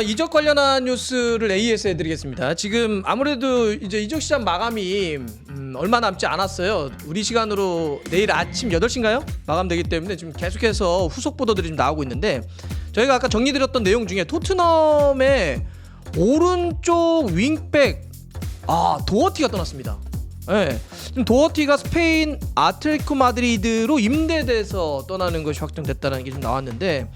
이적 관련한 뉴스를 AS 해드리겠습니다. 지금 아무래도 이제 이적 시장 마감이 얼마 남지 않았어요. 우리 시간으로 내일 아침 8시인가요? 마감되기 때문에 지금 계속해서 후속 보도들이 좀 나오고 있는데, 저희가 아까 정리드렸던 내용 중에 토트넘의 오른쪽 윙백 도어티가 떠났습니다. 네. 지금 도어티가 스페인 아틀레티코 마드리드로 임대돼서 떠나는 것이 확정됐다는 게 좀 나왔는데,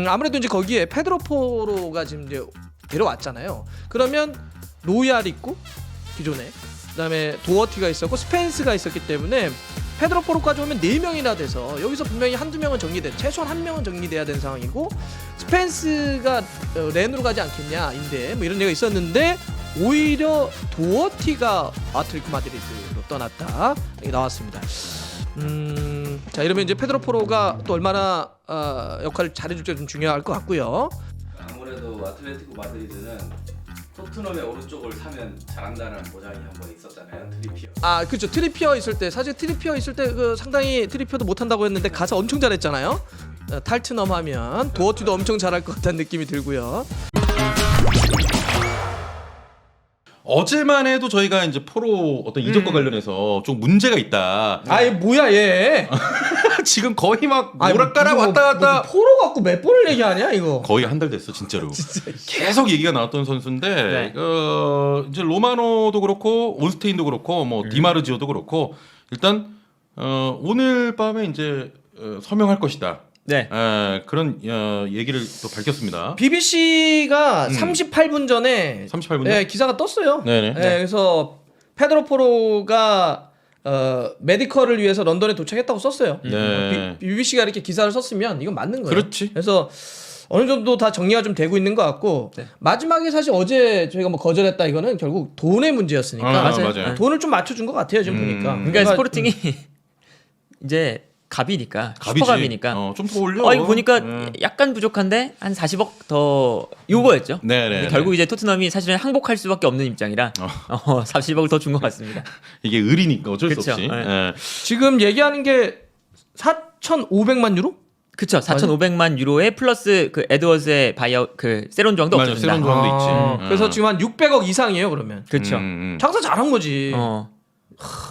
아무래도 이제 거기에 페드로 포로가 지금 이제 데려왔잖아요. 그러면 로얄 있고 기존에, 그다음에 도어티가 있었고 스펜스가 있었기 때문에 페드로 포로까지 오면 4명이나 돼서 여기서 분명히 한두 명은 정리돼, 최소한 1명은 정리돼야 되는 상황이고, 스펜스가 렌으로 가지 않겠냐 임대, 뭐 이런 얘기가 있었는데 오히려 도어티가 아틀레티코 마드리드로 떠났다 이게 나왔습니다. 자, 이러면 이제 페드로 포로가 또 얼마나 역할을 잘해줄지 좀 중요할 것 같고요. 아무래도 아틀레티코 마드리드는 토트넘의 오른쪽을 사면 잘한다는 보장이 한 번 있었잖아요. 트리피어. 그렇죠. 트리피어 있을 때, 사실 트리피어 있을 때 상당히 트리피어도 못한다고 했는데 가서 엄청 잘했잖아요. 탈트넘 하면 도어티도 엄청 잘할 것 같다는 느낌이 들고요. 어제만 해도 저희가 이제 포로 어떤 이적과 관련해서 좀 문제가 있다. 얘 뭐야 얘? 지금 거의 막 오락가락 왔다 갔다. 포로 갖고 몇 번을 얘기하냐 이거? 거의 한 달 됐어 진짜로. 계속 얘기가 나왔던 선수인데, 이제 로마노도 그렇고 올스테인도 그렇고 뭐 디마르지오도 그렇고 일단 오늘 밤에 이제 서명할 것이다. 네. 그런 얘기를 또 밝혔습니다. BBC가 38분 전에 38분 네, 기사가 떴어요. 네네. 그래서 페드로 포로가 메디컬을 위해서 런던에 도착했다고 썼어요. 네. BBC가 이렇게 기사를 썼으면 이건 맞는 거예요. 그렇지. 그래서 어느 정도 다 정리가 좀 되고 있는 것 같고, 마지막에 사실 어제 저희가 뭐 거절했다 이거는 결국 돈의 문제였으니까. 맞아요. 돈을 좀 맞춰준 것 같아요 지금 보니까. 그러니까 스포르팅이 이제 갑이니까, 슈퍼갑이니까 좀 더 올려. 이거 보니까 약간 부족한데 한 40억 더 요거였죠. 네네. 결국 이제 토트넘이 사실은 항복할 수밖에 없는 입장이라 40억을 더 준 것 같습니다. 이게 을이니까 어쩔 수 그쵸. 없이. 네. 지금 얘기하는 게 4,500만 유로? 그쵸. 4,500만 유로에 플러스 그 에드워즈의 바이아웃 그 세론 조항도 맞아요. 없어진다. 세론 조항도 있지. 그래서 지금 한 600억 이상이에요 그러면. 그렇죠. 장사 잘한 거지.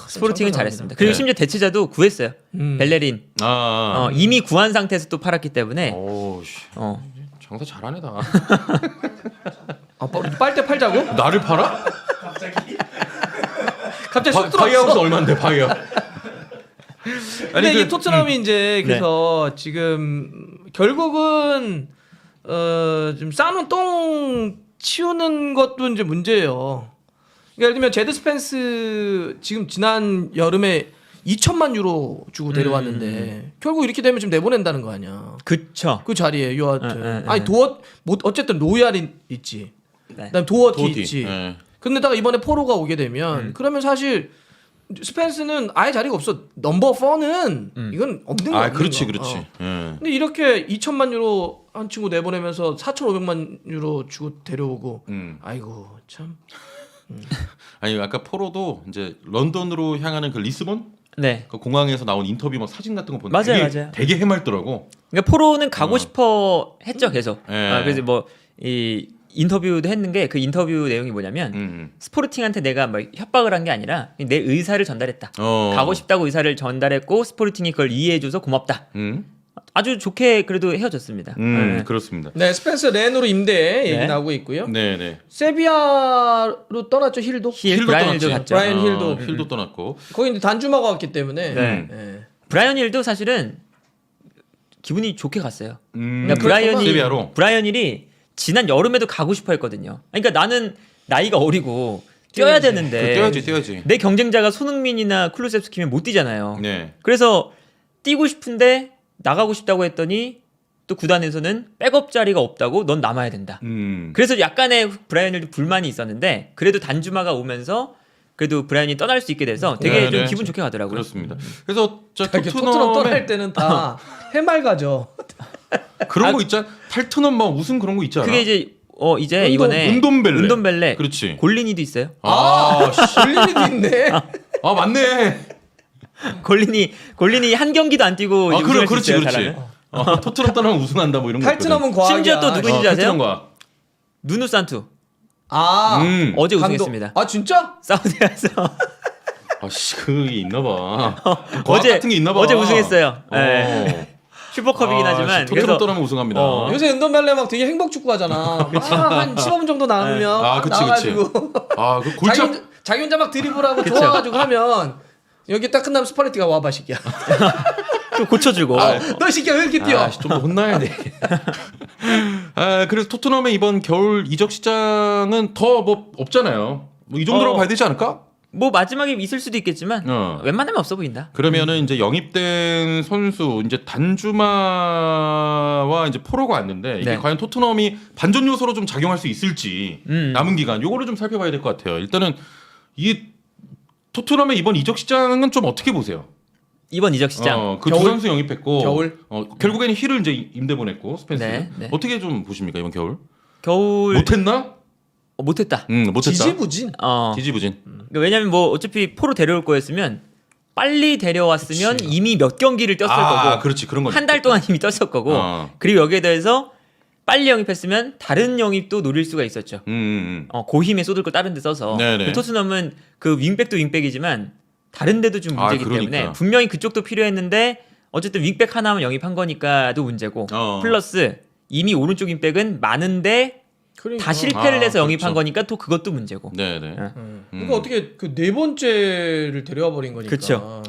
스포르팅은 장사 잘했습니다. 그리고 네. 심지어 대체자도 구했어요. 벨레린. 이미 구한 상태에서 또 팔았기 때문에. 오씨. 장사 잘하네 다. 빨대 팔자고? 나를 팔아? 갑자기 쑥 바이아웃은 들어왔어. 얼마인데 바이아웃? 근데 이 토트넘이 이제 그래서 지금 결국은 좀 쌓아놓은 똥 치우는 것도 이제 문제예요. 그러니까 예를 들면 제드 스펜스 지금 지난 여름에 2천만 유로 주고 데려왔는데 결국 이렇게 되면 지금 내보낸다는 거 아니야. 그쵸. 그 자리에 요하트. 네. 아니 어쨌든 로얄이 있지. 네. 그다음 도어티 도어티. 있지. 네. 근데다가 이번에 포로가 오게 되면 그러면 사실 스펜스는 아예 자리가 없어. 넘버 4는 이건 없는 거야. 그렇지. 근데 이렇게 2천만 유로 한 친구 내보내면서 4,500만 유로 주고 데려오고, 아이고 참. 아니 아까 포로도 이제 런던으로 향하는 그 리스본 네. 그 공항에서 나온 인터뷰 막 사진 같은 거 보는데 맞아요. 되게 해맑더라고. 그러니까 포로는 가고 싶어 했죠 계속. 네. 그래서 뭐 이 인터뷰도 했는 게 그 인터뷰 내용이 뭐냐면 스포르팅한테 내가 뭐 협박을 한 게 아니라 내 의사를 전달했다. 가고 싶다고 의사를 전달했고 스포르팅이 그걸 이해해줘서 고맙다. 아주 좋게 그래도 헤어졌습니다. 그렇습니다. 네, 스펜스 렌으로 임대 얘기 네. 나오고 있고요. 네네. 세비야로 떠났죠. 힐도. 브라이언 힐도 갔죠. 브라이언 힐도. 힐도 떠났고. 거기 이제 단주마가 왔기 때문에. 네. 네. 브라이언 힐도 사실은 기분이 좋게 갔어요. 그러니까 세비야로. 브라이언 힐이 지난 여름에도 가고 싶어 했거든요. 그러니까 나는 나이가 어리고 뛰어야 되는데 뛰어야지. 내 경쟁자가 손흥민이나 클루셉스키면 못 뛰잖아요. 네. 그래서 뛰고 싶은데 나가고 싶다고 했더니 또 구단에서는 백업 자리가 없다고 넌 남아야 된다. 그래서 약간의 브라이언 힐도 불만이 있었는데 그래도 단주마가 오면서 그래도 브라이언이 떠날 수 있게 돼서 되게 좀 기분 좋게 가더라고요. 그렇습니다. 그래서 저 토트넘 떠날 때는 다 해맑아져. 그런 거 있잖아. 탈트넘 막 우승 그런 거 있잖아. 그게 이제 이번에 운돈벨레. 그렇지. 골리니도 있어요. 졸리니도 있네. 맞네. 골리니 한 경기도 안 뛰고 우승할 수 있어요, 잘하면. 토트넘 떠나면 우승한다 뭐 이런 거. 탈트넘은 과학이야. 심지어 또 누구 있는지 아세요? 토트넘과. 누누 산투 아 어제 감독. 우승했습니다. 아 진짜? 사우디에서 아씨 그게 있나봐. 어제 같은 게 있나봐. 어제 우승했어요. 네. 슈퍼컵이긴 하지만 토트넘 그래서 떠나면 우승합니다. 요새 은돈벨레 막 되게 행복 축구 하잖아. 막한 15분 정도 남으면 아, 막 그치, 나와가지고 아그 골차. 자기 혼자 막 드리블하고 그쵸. 좋아가지고 하면 여기 딱 끝나면 스파레티가 와봐 새끼야. 또 고쳐주고 너 새끼야 왜 이렇게 뛰어? 좀 더 혼나야 돼. 그래서 토트넘의 이번 겨울 이적 시장은 더 뭐 없잖아요. 뭐 이 정도라고 봐야 되지 않을까? 뭐 마지막에 있을 수도 있겠지만 어. 웬만하면 없어 보인다. 그러면은 이제 영입된 선수 이제 단주마와 이제 포로가 왔는데 이게 네. 과연 토트넘이 반전 요소로 좀 작용할 수 있을지 남은 기간 요거를 좀 살펴봐야 될 것 같아요. 일단은 이 토트넘의 이번 이적 시장은 좀 어떻게 보세요? 이번 이적 시장 그 두 겨울? 선수 영입했고 겨울? 결국에는 힐을 이제 임대 보냈고 스펜스. 네, 네. 어떻게 좀 보십니까 이번 겨울? 겨울 못했나? 못했다. 못했다. 지지부진. 지지부진. 왜냐면 뭐 어차피 포로 데려올 거였으면 빨리 데려왔으면 이미 몇 경기를 떴을 거고 그렇지 그런 거. 한 달 동안 이미 떴을 거고 그리고 여기에 대해서 빨리 영입했으면 다른 영입도 노릴 수가 있었죠. 고힘에 쏟을 거 다른 데 써서 네네. 토트넘은 그 윙백도 윙백이지만 다른 데도 좀 문제이기 그러니까. 때문에 분명히 그쪽도 필요했는데 어쨌든 윙백 하나만 영입한 거니까도 문제고 플러스 이미 오른쪽 윙백은 많은데 그러니까. 다 실패를 해서 영입한 그렇죠. 거니까 또 그것도 문제고. 네네. 그러니까 어떻게 그 네 번째를 데려와 버린 거니까. 그쵸.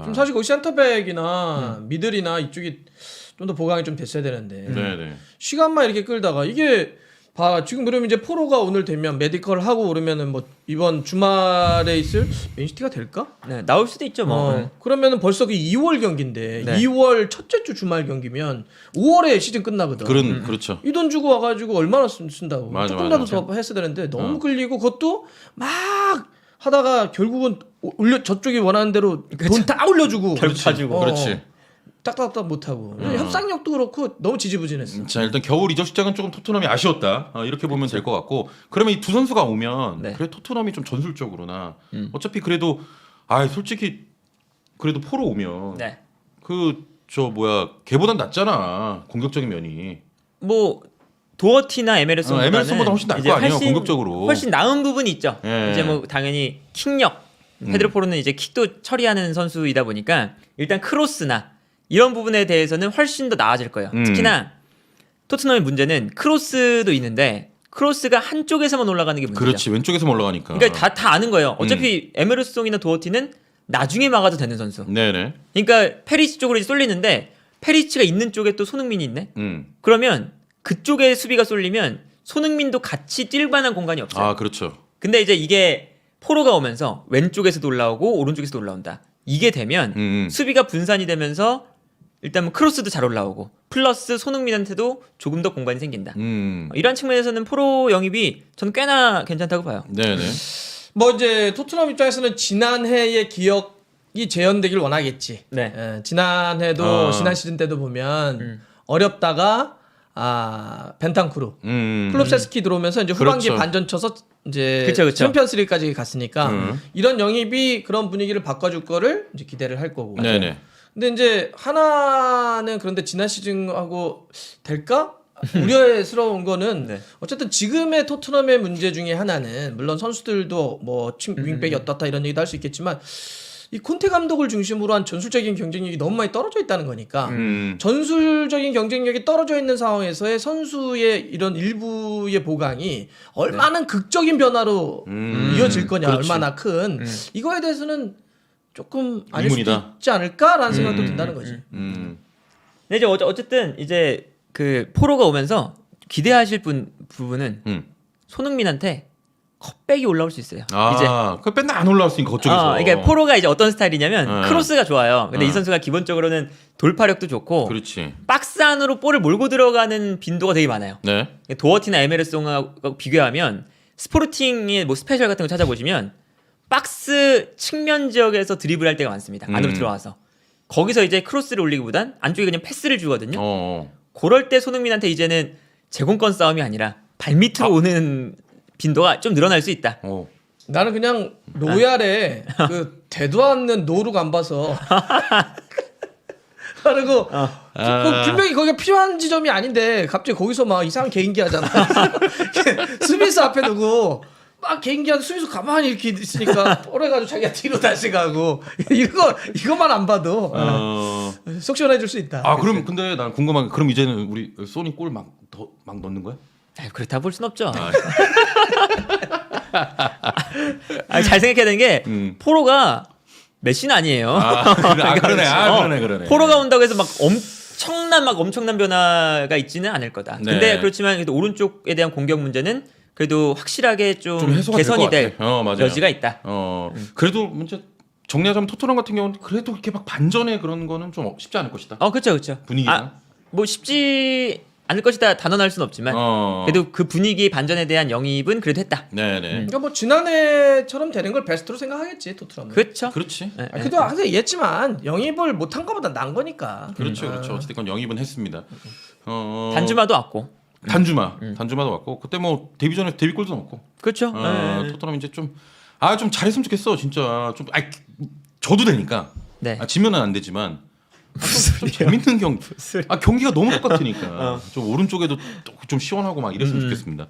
좀 사실 거기 센터백이나 미들이나 이쪽이 좀 더 보강이 좀 됐어야 되는데 네네. 시간만 이렇게 끌다가 이게 봐 지금 그러면 이제 포로가 오늘 되면 메디컬 하고 오르면은 뭐 이번 주말에 있을 맨시티가 될까? 네, 나올 수도 있죠 뭐. 그러면은 벌써 그 2월 경기인데 네. 2월 첫째 주 주말 경기면 5월에 시즌 끝나거든. 그렇죠. 이 돈 주고 와가지고 얼마나 쓴다고. 맞아, 조금이라도 맞아. 더 했어야 되는데 너무 끌리고 그것도 막 하다가 결국은 올려 저쪽이 원하는 대로 돈 다 올려주고 결국 다 주고. 그렇지. 딱딱딱 못하고 협상력도 그렇고 너무 지지부진했어. 자 일단 겨울 이적 시장은 조금 토트넘이 아쉬웠다 이렇게 보면 될 것 같고 그러면 이 두 선수가 오면 네. 그래 토트넘이 좀 전술적으로나 어차피 그래도 솔직히 그래도 포로 오면 네. 걔보단 낫잖아 공격적인 면이. 뭐 도어티나 에메르송보다는 에메르송보다 훨씬 나을 거 아니에요, 공격적으로. 훨씬 나은 부분이 있죠. 예. 이제 뭐 당연히 킥력 페드로 포로는 이제 킥도 처리하는 선수이다 보니까 일단 크로스나 이런 부분에 대해서는 훨씬 더 나아질 거예요. 특히나 토트넘의 문제는 크로스도 있는데 크로스가 한쪽에서만 올라가는 게 문제죠. 그렇지 왼쪽에서 올라가니까. 그러니까 다 아는 거예요. 어차피 에메르송이나 도어티는 나중에 막아도 되는 선수. 네네. 그러니까 페리치 쪽으로 이제 쏠리는데 페리치가 있는 쪽에 또 손흥민이 있네. 그러면 그쪽에 수비가 쏠리면 손흥민도 같이 뛸 만한 공간이 없어요. 그렇죠. 근데 이제 이게 포로가 오면서 왼쪽에서도 올라오고 오른쪽에서도 올라온다. 이게 되면 수비가 분산이 되면서 일단 뭐 크로스도 잘 올라오고 플러스 손흥민한테도 조금 더 공간이 생긴다. 이런 측면에서는 포로 영입이 저는 꽤나 괜찮다고 봐요. 네네. 뭐 이제 토트넘 입장에서는 지난해의 기억이 재현되길 원하겠지. 네. 지난해도 지난 시즌 때도 보면 어렵다가 벤탄쿠르 클롭세스키 들어오면서 이제 후반기에 그렇죠. 반전 쳐서 이제 그쵸. 챔피언스리그까지 갔으니까 이런 영입이 그런 분위기를 바꿔줄 거를 이제 기대를 할 거고. 네네. 근데 이제 하나는 그런데 지난 시즌하고 될까? 우려스러운 거는 네. 어쨌든 지금의 토트넘의 문제 중에 하나는 물론 선수들도 뭐 윙백이 어떻다 이런 얘기도 할 수 있겠지만 이 콘테 감독을 중심으로 한 전술적인 경쟁력이 너무 많이 떨어져 있다는 거니까 전술적인 경쟁력이 떨어져 있는 상황에서의 선수의 이런 일부의 보강이 얼마나 극적인 변화로 이어질 거냐 그렇지. 얼마나 큰 이거에 대해서는 조금 아닐 수도 의문이다. 있지 않을까라는 생각도 든다는 거지. 근데 이제 어쨌든 이제 그 포로가 오면서 기대하실 부분은 손흥민한테 컵백이 올라올 수 있어요. 이제 그 맨날 안 올라왔으니까 그쪽에서. 그러니까 포로가 이제 어떤 스타일이냐면 네. 크로스가 좋아요. 근데 네. 이 선수가 기본적으로는 돌파력도 좋고 그렇지. 박스 안으로 볼을 몰고 들어가는 빈도가 되게 많아요. 네. 도어티나 에메르송하고 비교하면 스포르팅의 뭐 스페셜 같은 거 찾아보시면 박스 측면 지역에서 드리블할 때가 많습니다. 안으로 들어와서 거기서 이제 크로스를 올리기보단 안쪽에 그냥 패스를 주거든요. 그럴 때 손흥민한테 이제는 제공권 싸움이 아니라 발밑으로 오는 빈도가 좀 늘어날 수 있다. 나는 그냥 로얄에 그 대도 않는 노룩 안 봐서 그리고 분명히 거기가 필요한 지점이 아닌데 갑자기 거기서 막 이상한 개인기 하잖아. 수비수 앞에 두고 막 개인기 하는 수비수 가만히 이렇게 있으니까 뻘해가지고 자기가 뒤로 다시 가고 이거만 안 봐도 속 시원해질 수 있다. 아 그럼 근데 난 궁금한 게 그럼 이제는 우리 소니 골 막 넣는 거야? 아유, 그렇다 볼 순 없죠. 아니, 잘 생각해야 되는 게 포로가 메시는 아니에요. 그러네. 포로가 온다고 해서 막 엄청난 변화가 있지는 않을 거다. 네. 근데 그렇지만 그래도 오른쪽에 대한 공격 문제는 그래도 확실하게 좀 해소가 개선이 될 될 것 같아. 여지가 있다. 그래도 문제 정리하자면 토트넘 같은 경우는 그래도 이렇게 막 반전에 그런 거는 좀 쉽지 않을 것이다. 그렇죠. 분위기가. 뭐 쉽지 않을 것이다 단언할 수는 없지만 그래도 그 분위기 반전에 대한 영입은 그래도 했다. 네네. 그러니까 뭐 지난해처럼 되는 걸 베스트로 생각하겠지 토트넘은. 그렇죠. 그렇지. 네, 네. 그래도 항상 얘기했지만 영입을 못한 것보다 나은 거니까. 그렇죠. 어쨌든 영입은 했습니다. 단주마도 왔고. 단주마도 왔고 그때 뭐 데뷔전에 데뷔골도 넣었고. 그렇죠. 네. 토트넘 이제 좀 잘했으면 좋겠어 진짜 좀 져도 되니까. 네. 지면은 안 되지만 좀 재밌는 경기가 너무 똑같으니까 좀 오른쪽에도 좀 시원하고 막 이랬으면 좋겠습니다.